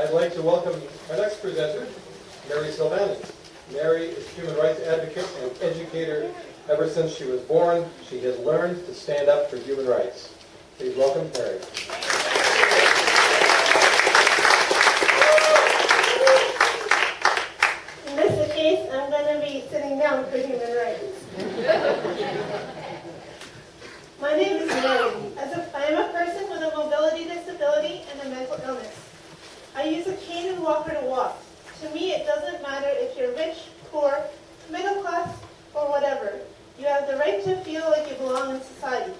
I'd like to welcome our next presenter, Mary Salvani. Mary is a human rights advocate and educator. Ever since she was born, she has learned to stand up for human rights. Please welcome Mary. In this case, I'm going to be sitting down for human rights. My name is Mary. I am a person with a mobility disability and a mental illness. I use a cane and walker to walk. To me, it doesn't matter if you're rich, poor, middle class, or whatever. You have the right to feel like you belong in society.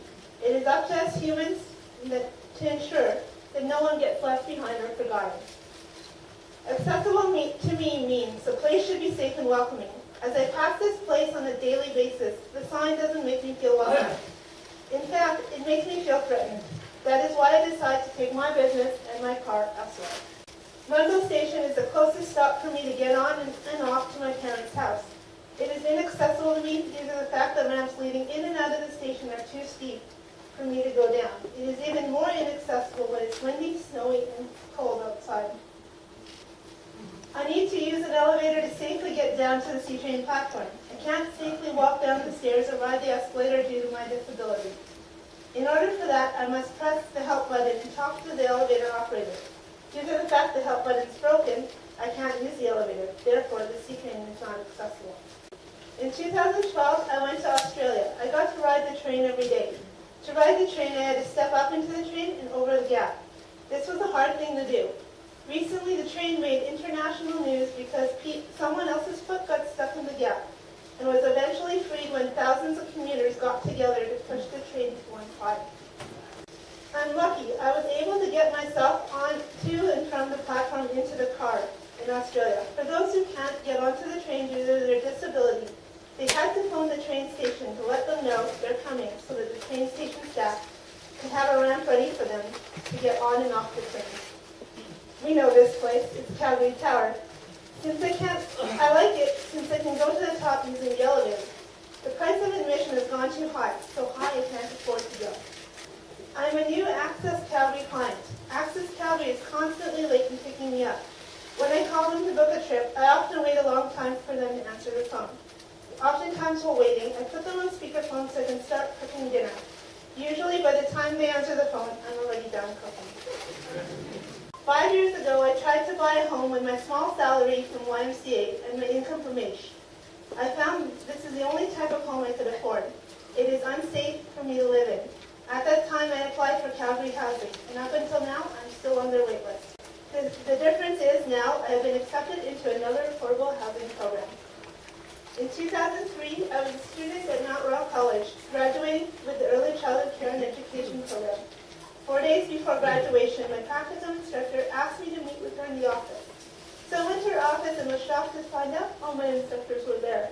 It is up to us humans to ensure that no one gets left behind or forgotten. Accessible to me means the place should be safe and welcoming. As I pass this place on a daily basis, the sign doesn't make me feel welcome. In fact, it makes me feel threatened. That is why I decide to take my business and my car elsewhere. Mungo Station is the closest stop for me to get on and off to my parents' house. It is inaccessible to me due to the fact that ramps leading in and out of the station are too steep for me to go down. It is even more inaccessible when it's windy, snowy, and cold outside. I need to use an elevator to safely get down to the C-train platform. I can't safely walk down the stairs or ride the escalator due to my disability. In order for that, I must press the help button and talk to the elevator operator. Due to the fact the help button is broken, I can't use the elevator. Therefore, the C-train is not accessible. In 2012, I went to Australia. I got to ride the train every day. To ride the train, I had to step up into the train and over the gap. This was a hard thing to do. Recently, the train made international news because someone else's foot got stuck in the gap and was eventually freed when thousands of commuters got together to push the train to one side. I'm lucky. I was able to get myself on to and from the platform into the car in Australia. For those who can't get onto the train due to their disability, they had to phone the train station to let them know they're coming so that the train station staff could have a ramp ready for them to get on and off the train. We know this place. It's Calgary Tower. I like it since I can go to the top using the elevator. The price of admission has gone too high, so high I can't afford to go. I'm a new Access Calgary client. Access Calgary is constantly late in picking me up. When I call them to book a trip, I often wait a long time for them to answer the phone. Oftentimes while waiting, I put them on speakerphone so I can start cooking dinner. Usually by the time they answer the phone, I'm already done cooking. 5 years ago, I tried to buy a home with my small salary from YMCA and my income from AISH. I found this is the only type of home I could afford. It is unsafe for me to live in. At that time, I applied for Calgary Housing, and up until now, I'm still on their wait list. The difference is now I have been accepted into another affordable housing program. In 2003, I was a student at Mount Royal College, graduating with the Early Childhood Care and Education program. 4 days before graduation, my practicum instructor asked me to meet with her in the office. So I went to her office and was shocked to find out all my instructors were there.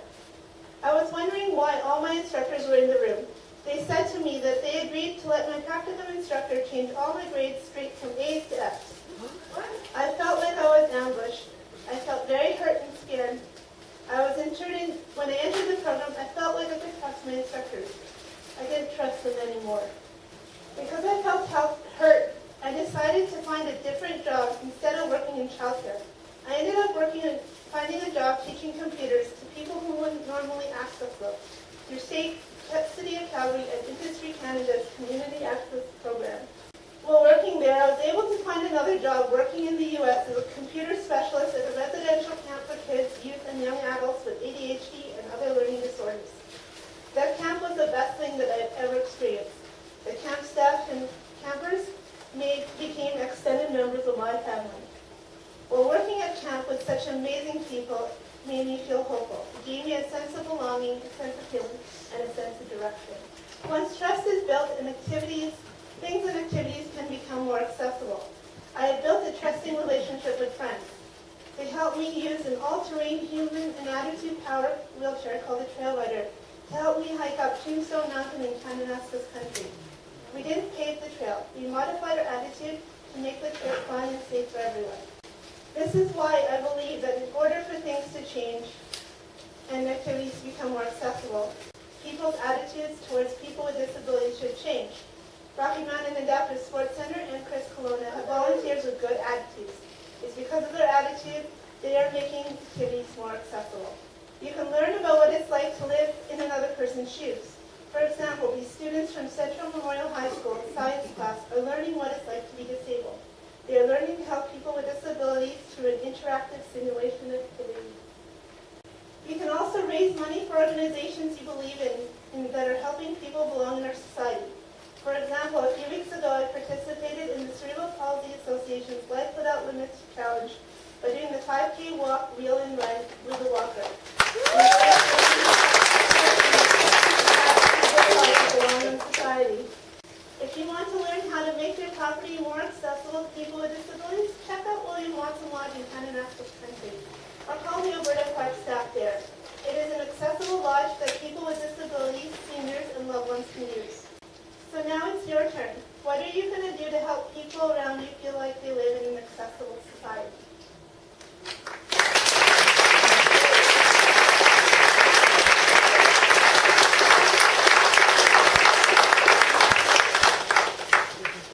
I was wondering why all my instructors were in the room. They said to me that they agreed to let my practicum instructor change all my grades straight from A's to F's. I felt like I was ambushed. I felt very hurt and scared. When I entered the program, I felt like I could trust my instructors. I didn't trust them anymore. Because I felt hurt, I decided to find a different job instead of working in childcare. I ended up finding a job teaching computers to people who wouldn't normally access them through City of Calgary and Industry Canada's Community Access Program. While working there, I was able to find another job working in the U.S. as a computer specialist at a residential camp for kids, youth, and young adults with ADHD and other learning disorders. That camp was the best thing that I've ever experienced. The camp staff and campers became extended members of my family. While working at camp with such amazing people made me feel hopeful. It gave me a sense of belonging, a sense of healing, and a sense of direction. Once trust is built in things and activities can become more accessible. I have built a trusting relationship with friends. They helped me use an all-terrain human and attitude power wheelchair called the Trail Rider to help me hike up Tombstone Mountain in Kananaskis country. We didn't pave the trail. We modified our attitude to make the trip fun and safe for everyone. This is why I believe that in order for things to change and activities to become more accessible, people's attitudes towards people with disabilities should change. Rocky Mountain Adaptive Sports Center and Chris Kelowna have volunteers with good attitudes. It's because they are making activities more accessible. You can learn about what it's like to live in another person's shoes. For example, these students from Central Memorial High School science class are learning what it's like to be disabled. They are learning to help people with disabilities through an interactive simulation activity. You can also raise money for organizations you believe in that are helping people belong in our society. For example, a few weeks ago I participated in the Cerebral Palsy Association's Life Without Limits Challenge by doing the 5K walk, reel and run with the walker. Belong in society. If you want to learn how to make your property more accessible to people with disabilities, check out William Watson Lodge in Kananaskis Country, or call the Alberta Park staff there. It is an accessible lodge that people with disabilities, seniors, and loved ones can use. So now it's your turn. What are you going to do to help people around you feel like they live